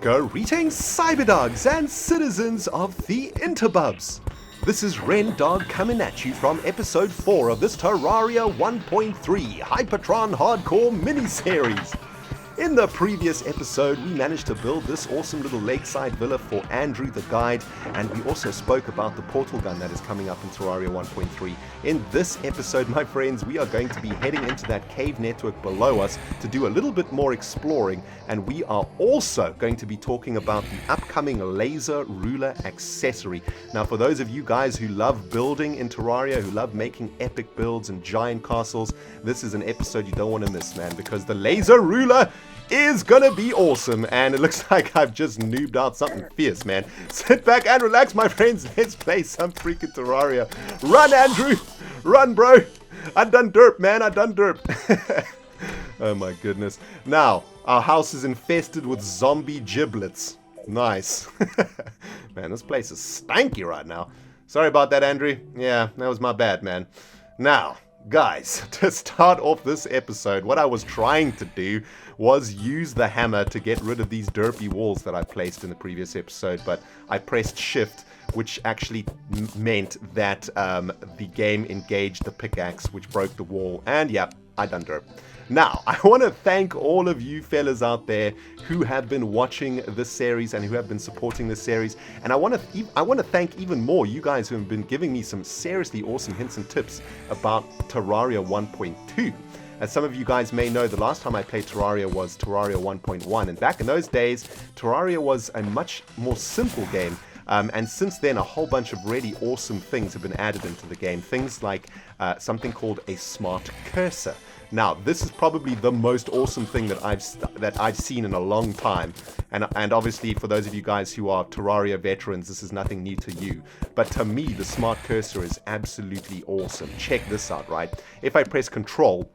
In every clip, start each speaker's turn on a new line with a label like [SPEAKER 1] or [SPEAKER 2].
[SPEAKER 1] Greetings, cyberdogs and citizens of the interbubs. This is ReNDoG coming at you from episode 4 of this Terraria 1.3 Hype-O-Tron hardcore miniseries. In the previous episode, we managed to build this awesome little lakeside villa for Andrew the guide, and we also spoke about the portal gun that is coming up in Terraria 1.3. In this episode, my friends, we are going to be heading into that cave network below us to do a little bit more exploring, and we are also going to be talking about the upcoming laser ruler accessory. Now, for those of you guys who love building in Terraria, who love making epic builds and giant castles, this is an episode you don't want to miss, man, because the laser ruler is gonna be awesome, and it looks like I've just noobed out something fierce, man. Sit back and relax, my friends. Let's play some freaking Terraria. Run, Andrew! Run, bro! I done derp, man. I done derp. Oh my goodness. Now, our house is infested with zombie giblets. Nice. Man, this place is stanky right now. Sorry about that, Andrew. Yeah, that was my bad, man. Now, guys, to start off this episode, what I was trying to do was use the hammer to get rid of these derpy walls that I placed in the previous episode, but I pressed shift, which actually meant that the game engaged the pickaxe, which broke the wall, and yeah, I done derp. Now, I want to thank all of you fellas out there who have been watching this series and who have been supporting this series, and I want to thank even more you guys who have been giving me some seriously awesome hints and tips about Terraria 1.2. As some of you guys may know, the last time I played Terraria was Terraria 1.1, and back in those days, Terraria was a much more simple game. And since then, a whole bunch of really awesome things have been added into the game. Things like something called a smart cursor. Now, this is probably the most awesome thing that I've seen in a long time. And obviously, for those of you guys who are Terraria veterans, this is nothing new to you. But to me, the smart cursor is absolutely awesome. Check this out, right? If I press Control,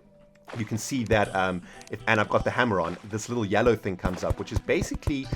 [SPEAKER 1] you can see that, and I've got the hammer on, this little yellow thing comes up, which is basically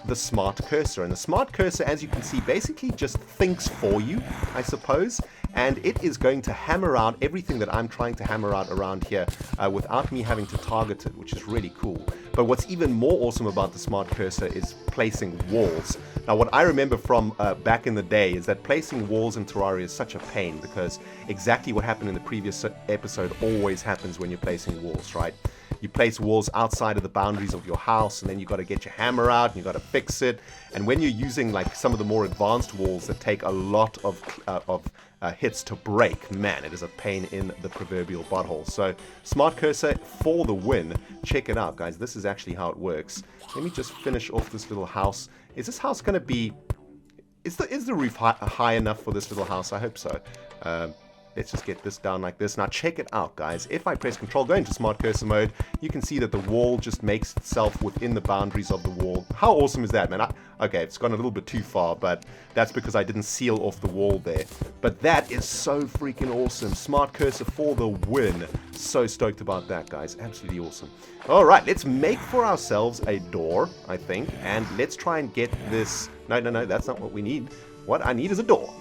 [SPEAKER 1] the smart cursor. And the smart cursor, as you can see, basically just thinks for you, I suppose. And it is going to hammer out everything that I'm trying to hammer out around here without me having to target it, which is really cool. But what's even more awesome about the smart cursor is placing walls. Now, what I remember from back in the day is that placing walls in Terraria is such a pain, because exactly what happened in the previous episode always happens when you're placing walls, right? You place walls outside of the boundaries of your house, and then you got to get your hammer out and you got to fix it. And when you're using like some of the more advanced walls that take a lot of hits to break, man, it is a pain in the proverbial butthole. So smart cursor for the win. Check it out, guys. This is actually how it works. Let me just finish off this little house. Is this house going to be... Is the roof high enough for this little house? I hope so. Let's just get this down like this. Now check it out, guys. If I press Control, go into smart cursor mode, you can see that the wall just makes itself within the boundaries of the wall. How awesome is that, man? Okay, it's gone a little bit too far, but that's because I didn't seal off the wall there. But that is so freaking awesome. Smart cursor for the win. So stoked about that, guys. Absolutely awesome. All right, let's make for ourselves a door, I think, and let's try and get this... No, that's not what we need. What I need is a door.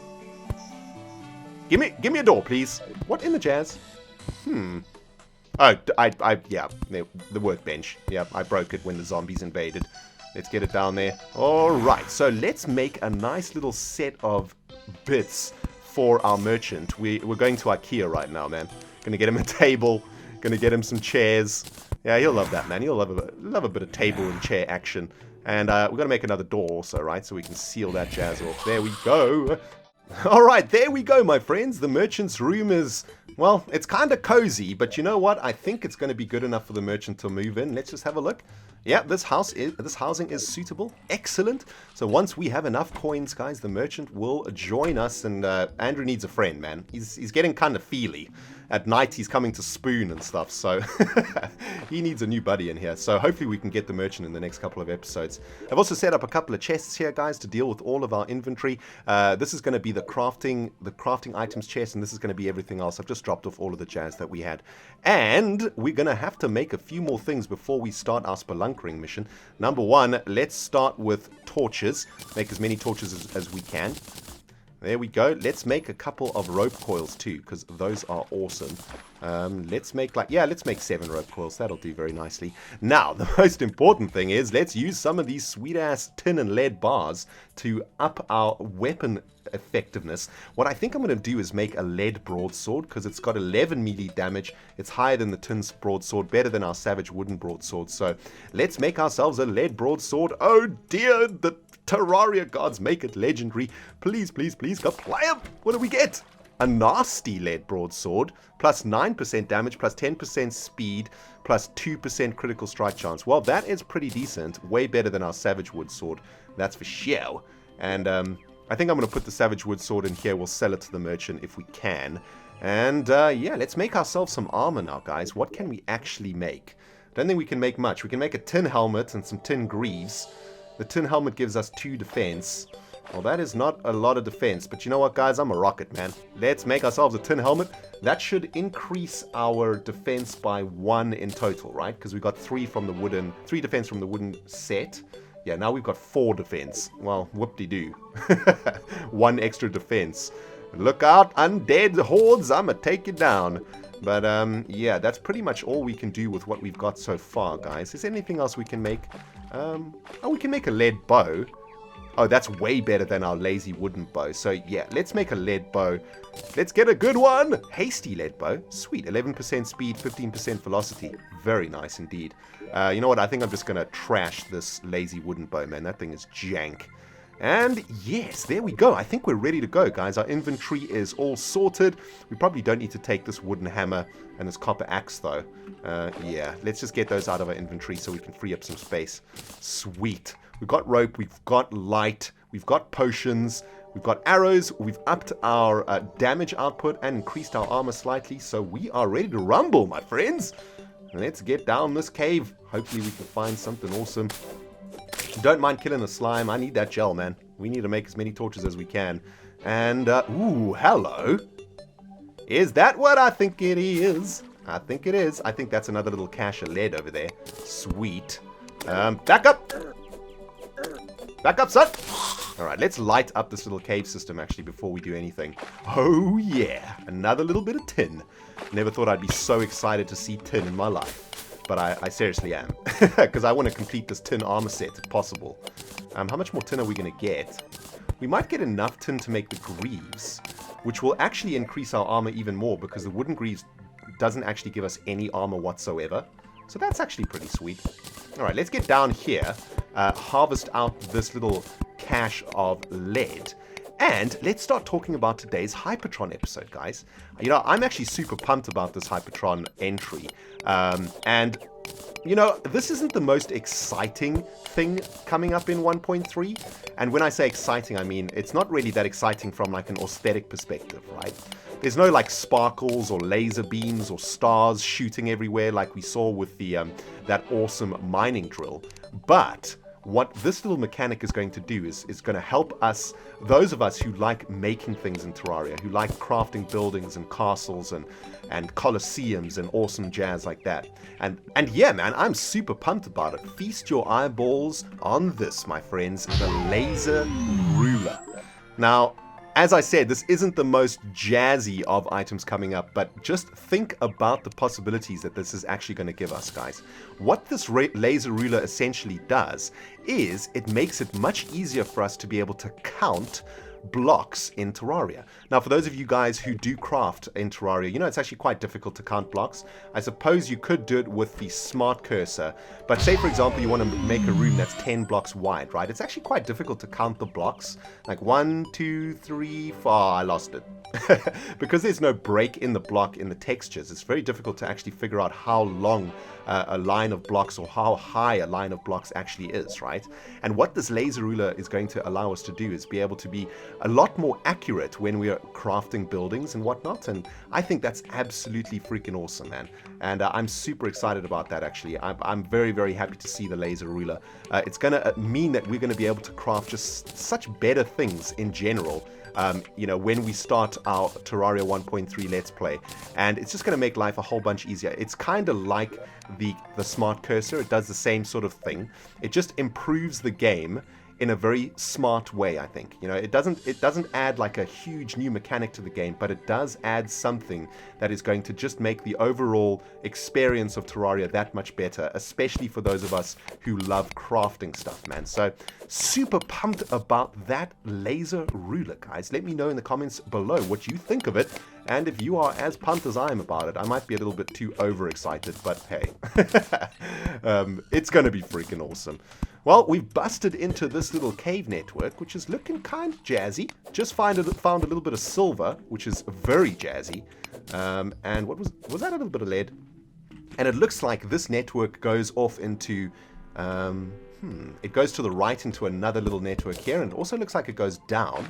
[SPEAKER 1] Give me a door, please. What in the jazz? Oh, yeah, the workbench. Yeah, I broke it when the zombies invaded. Let's get it down there. All right, so let's make a nice little set of bits for our merchant. We're going to IKEA right now, man. Gonna get him a table. Gonna get him some chairs. Yeah, he'll love that, man. He'll love a bit of table and chair action. And we're gonna make another door also, right? So we can seal that jazz off. There we go. Alright, there we go, my friends. The merchant's room is, well, it's kind of cozy, but you know what? I think it's going to be good enough for the merchant to move in. Let's just have a look. Yeah, this housing is suitable. Excellent. So once we have enough coins, guys, the merchant will join us, and Andrew needs a friend, man. He's getting kind of feely. At night, he's coming to spoon and stuff, so he needs a new buddy in here. So hopefully we can get the merchant in the next couple of episodes. I've also set up a couple of chests here, guys, to deal with all of our inventory. This is going to be the crafting items chest, and this is going to be everything else. I've just dropped off all of the jazz that we had. And we're going to have to make a few more things before we start our spelunkering mission. Number one, let's start with torches. Make as many torches as we can. There we go. Let's make a couple of rope coils too, because those are awesome. Let's make let's make 7 rope coils. That'll do very nicely. Now, the most important thing is let's use some of these sweet-ass tin and lead bars to up our weapon effectiveness. What I think I'm going to do is make a lead broadsword, because it's got 11 melee damage. It's higher than the tin broadsword, better than our savage wooden broadsword. So let's make ourselves a lead broadsword. Oh dear, the Terraria gods make it legendary. Please, please, please, go play them. What do we get? A nasty lead broadsword, plus 9% damage, plus 10% speed, plus 2% critical strike chance. Well, that is pretty decent. Way better than our savage wood sword. That's for sure. And I think I'm going to put the savage wood sword in here. We'll sell it to the merchant if we can. And yeah, let's make ourselves some armor now, guys. What can we actually make? I don't think we can make much. We can make a tin helmet and some tin greaves. The tin helmet gives us 2 defense. Well, that is not a lot of defense, but you know what, guys? I'm a rocket, man. Let's make ourselves a tin helmet. That should increase our defense by 1 in total, right? Because we got 3 defense from the wooden set. Yeah, now we've got 4 defense. Well, whoop-de-doo. 1 extra defense. Look out, undead hordes, I'ma take you down. But, yeah, that's pretty much all we can do with what we've got so far, guys. Is there anything else we can make? Oh, we can make a lead bow. Oh, that's way better than our lazy wooden bow. So, yeah, let's make a lead bow. Let's get a good one. Hasty lead bow. Sweet. 11% speed, 15% velocity. Very nice indeed. You know what? I think I'm just going to trash this lazy wooden bow, man. That thing is jank. And yes, there we go. I think we're ready to go, guys. Our inventory is all sorted. We probably don't need to take this wooden hammer and this copper axe, though. Yeah, let's just get those out of our inventory so we can free up some space. Sweet. We've got rope, we've got light, we've got potions, we've got arrows, we've upped our damage output and increased our armor slightly, so we are ready to rumble, my friends. Let's get down this cave. Hopefully we can find something awesome. Don't mind killing the slime. I need that gel, man. We need to make as many torches as we can. And, ooh, hello. Is that what I think it is? I think it is. I think that's another little cache of lead over there. Sweet. Back up. Back up, son. All right, let's light up this little cave system, actually, before we do anything. Oh, yeah. Another little bit of tin. Never thought I'd be so excited to see tin in my life. But I seriously am. Because I want to complete this tin armor set, if possible. How much more tin are we going to get? We might get enough tin to make the greaves, which will actually increase our armor even more, because the wooden greaves doesn't actually give us any armor whatsoever. So that's actually pretty sweet. Alright, let's get down here, harvest out this little cache of lead, and let's start talking about today's Hype-O-Tron episode, guys. You know, I'm actually super pumped about this Hype-O-Tron entry, and you know, this isn't the most exciting thing coming up in 1.3, and when I say exciting, I mean it's not really that exciting from like an aesthetic perspective, right? There's no like sparkles or laser beams or stars shooting everywhere like we saw with the that awesome mining drill. But what this little mechanic is going to do is going to help us, those of us who like making things in Terraria, who like crafting buildings and castles and colosseums and awesome jazz like that. And yeah, man, I'm super pumped about it. Feast your eyeballs on this, my friends, the laser ruler. Now, as I said, this isn't the most jazzy of items coming up, but just think about the possibilities that this is actually going to give us, guys. What this laser ruler essentially does is it makes it much easier for us to be able to count blocks in Terraria. Now, for those of you guys who do craft in Terraria, you know it's actually quite difficult to count blocks. I suppose you could do it with the smart cursor, but say for example you want to make a room that's 10 blocks wide, right? It's actually quite difficult to count the blocks. Like 1, 2, 3, 4, I lost it. Because there's no break in the block in the textures, it's very difficult to actually figure out how long a line of blocks or how high a line of blocks actually is, right? And what this laser ruler is going to allow us to do is be able to be a lot more accurate when we are crafting buildings and whatnot, and I think that's absolutely freaking awesome, man. And I'm super excited about that, actually. I'm very, very happy to see the laser ruler. It's going to mean that we're going to be able to craft just such better things in general, you know, when we start our Terraria 1.3 Let's Play. And it's just going to make life a whole bunch easier. It's kind of like the smart cursor. It does the same sort of thing. It just improves the game in a very smart way, I think. You know, it doesn't add like a huge new mechanic to the game, but it does add something that is going to just make the overall experience of Terraria that much better, especially for those of us who love crafting stuff, man. So super pumped about that laser ruler, guys. Let me know in the comments below what you think of it, and if you are as pumped as I am about it. I might be a little bit too overexcited, but hey, it's going to be freaking awesome. Well, we've busted into this little cave network, which is looking kind of jazzy. Just found a little bit of silver, which is very jazzy. And what was that? A little bit of lead. And it looks like this network goes off into, it goes to the right into another little network here, and it also looks like it goes down,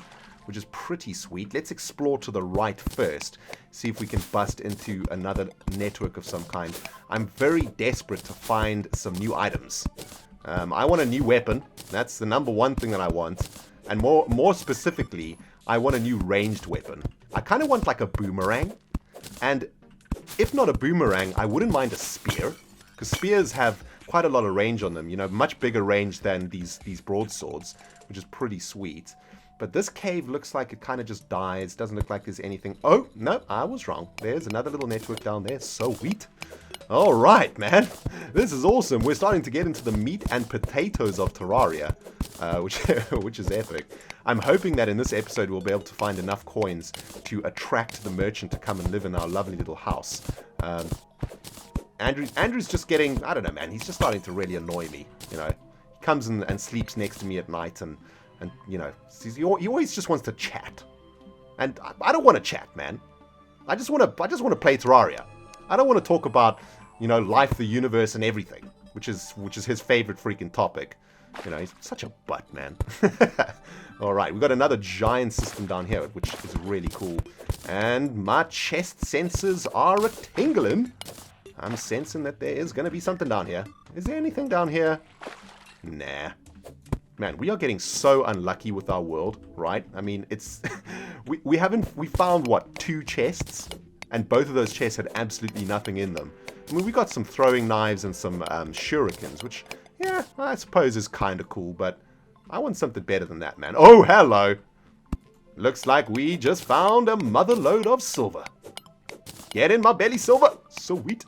[SPEAKER 1] which is pretty sweet. Let's explore to the right first, see if we can bust into another network of some kind. I'm very desperate to find some new items. I want a new weapon. That's the number one thing that I want. And more specifically, I want a new ranged weapon. I kind of want like a boomerang. And if not a boomerang, I wouldn't mind a spear, because spears have quite a lot of range on them. You know, much bigger range than these broadswords, which is pretty sweet. But this cave looks like it kind of just dies. Doesn't look like there's anything. Oh, no, I was wrong. There's another little network down there. Sweet. All right, man. This is awesome. We're starting to get into the meat and potatoes of Terraria, which is epic. I'm hoping that in this episode we'll be able to find enough coins to attract the merchant to come and live in our lovely little house. Andrew's just getting, I don't know, man. He's just starting to really annoy me. You know, he comes in and sleeps next to me at night, and you know, he always just wants to chat, and I don't want to chat, man. I just want to play Terraria. I don't want to talk about, you know, life, the universe, and everything, which is his favorite freaking topic. You know, he's such a butt, man. All right, we've got another giant system down here, which is really cool. And my chest sensors are a-tingling. I'm sensing that there is going to be something down here. Is there anything down here? Nah. Man, we are getting so unlucky with our world, right? I mean, it's... we found, what, 2 chests? And both of those chests had absolutely nothing in them. I mean, we got some throwing knives and some shurikens, which, yeah, I suppose is kind of cool, but I want something better than that, man. Oh, hello! Looks like we just found a mother load of silver. Get in my belly, silver! Sweet.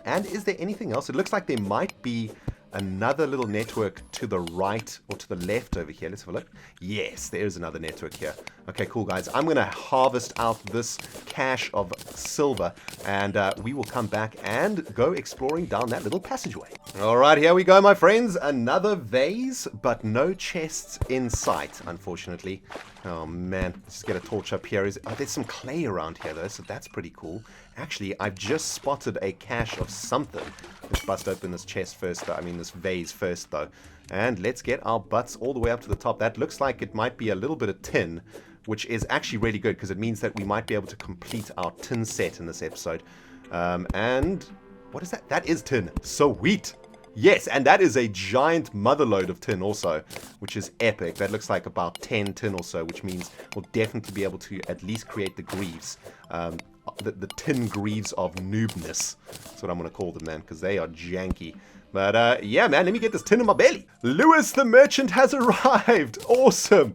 [SPEAKER 1] And is there anything else? It looks like there might be another little network to the right or to the left over here. Let's have a look. Yes, there's another network here. Okay, cool, guys. I'm going to harvest out this cache of silver, and we will come back and go exploring down that little passageway. All right, here we go, my friends. Another vase, but no chests in sight, unfortunately. Oh, man. Let's just get a torch up here. There's some clay around here, though, so that's pretty cool. Actually, I've just spotted a cache of something. Let's bust open this chest first, though. I mean, this vase first, though. And let's get our butts all the way up to the top. That looks like it might be a little bit of tin, which is actually really good, because it means that we might be able to complete our tin set in this episode. And what is that? That is tin. Sweet. Yes, and that is a giant mother load of tin also, which is epic. That looks like about 10 tin or so, which means we'll definitely be able to at least create the greaves. The tin greaves of noobness. That's what I'm going to call them, man, because they are janky. But, yeah, man, let me get this tin in my belly. Lewis the merchant has arrived. Awesome.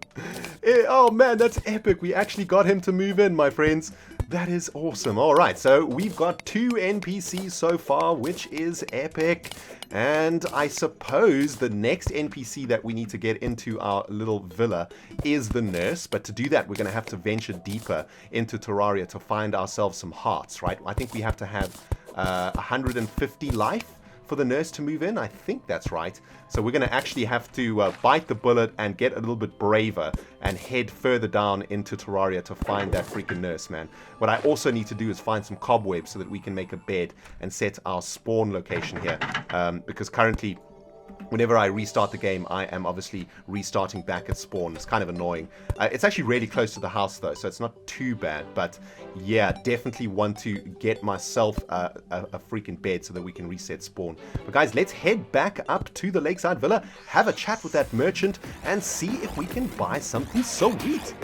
[SPEAKER 1] Oh, man, that's epic. We actually got him to move in, my friends. That is awesome. All right, so we've got 2 NPCs so far, which is epic. And I suppose the next NPC that we need to get into our little villa is the nurse. But to do that, we're going to have to venture deeper into Terraria to find ourselves some hearts, right? I think we have to have 150 life for the nurse to move in. I think that's right. So we're going to actually have to bite the bullet and get a little bit braver and head further down into Terraria to find that freaking nurse, man. What I also need to do is find some cobwebs so that we can make a bed and set our spawn location here. Because currently, whenever I restart the game, I am obviously restarting back at spawn. It's kind of annoying. It's actually really close to the house, though, so it's not too bad. But yeah, definitely want to get myself a freaking bed so that we can reset spawn. But guys, let's head back up to the Lakeside Villa, have a chat with that merchant, and see if we can buy something sweet.